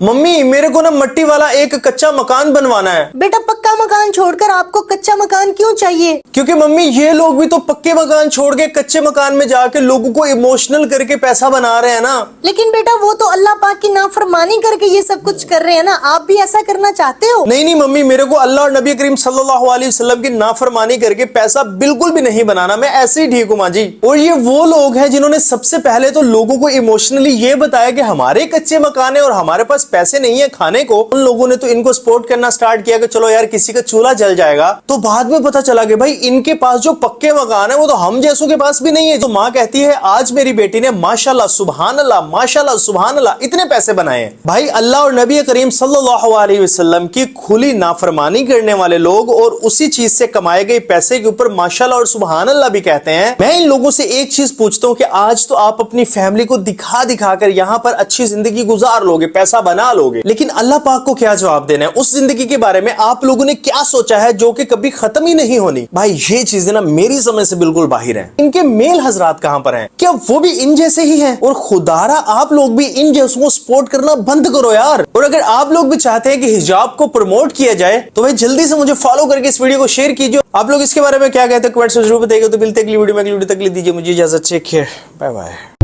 Mummy मेरे को ना मट्टी वाला एक कच्चा मकान बनवाना है। बेटा पक्का मकान छोड़कर आपको कच्चा मकान क्यों चाहिए? क्योंकि मम्मी ये लोग भी तो पक्के मकान छोड़ के कच्चे मकान में जाके लोगों को इमोशनल करके पैसा बना रहे हैं ना। लेकिन बेटा वो तो अल्लाह पाक की नाफरमानी करके ये सब कुछ कर रहे हैं ना, आप भी ऐसा करना चाहते हो? नहीं नहीं मम्मी, मेरे को अल्लाह और नबी करीम सल्लल्लाहु अलैहि वसल्लम की नाफरमानी करके पैसा बिल्कुल भी नहीं बनाना, मैं ऐसे ही ठीक हूँ माँ जी। और ये वो लोग हैं जिन्होंने सबसे पहले तो लोगों को इमोशनली ये बताया कि हमारे कच्चे मकान है और हमारे पास पैसे नहीं है खाने को। उन लोगों ने तो इनको सपोर्ट करना स्टार्ट किया कि चलो यार किसी का चूल्हा जल जाएगा। तो बाद में पता चला कि भाई इनके पास जो पक्के मकान है वो तो हम जैसों के पास भी नहीं है। तो माँ कहती है आज मेरी बेटी ने माशाल्लाह सुभान अल्लाह माशाल्लाह सुभान अल्लाह इतने पैसे बनाए हैं। भाई अल्लाह और नबी करीम सल्लल्लाहु अलैहि वसल्लम की खुली नाफरमानी करने वाले लोग और उसी चीज से कमाए गए पैसे के ऊपर माशाल्लाह और सुभान अल्लाह भी कहते हैं। मैं इन लोगों से एक चीज पूछता हूँ कि आज तो आप अपनी फैमिली को दिखा दिखा कर यहाँ पर अच्छी जिंदगी गुजार लोगे, पैसा बना लोगे, लेकिन अल्लाह पाक को क्या जवाब देना है? उस जिंदगी के बारे में आप लोगों ने क्या सोचा है जो कि कभी खत्म ही नहीं होनी? भाई ये चीजें ना मेरी समझ से बिल्कुल बाहर हैं। इनके मेल हजरात कहां पर हैं? क्या वो भी इन जैसे ही हैं? और खुदारा आप लोग भी इन जैसों को सपोर्ट करना बंद करो यार। और अगर आप लोग भी चाहते हैं कि हिजाब को प्रमोट किया जाए तो भाई जल्दी से मुझे फॉलो करके इस वीडियो को शेयर कीजिए। आप लोग इसके बारे में क्या कहते हैं कमेंट्स में जरूर बताइएगा। तो मिलते हैं अगली वीडियो में, अगली वीडियो तक दीजिए मुझे इजाजत। Bye bye.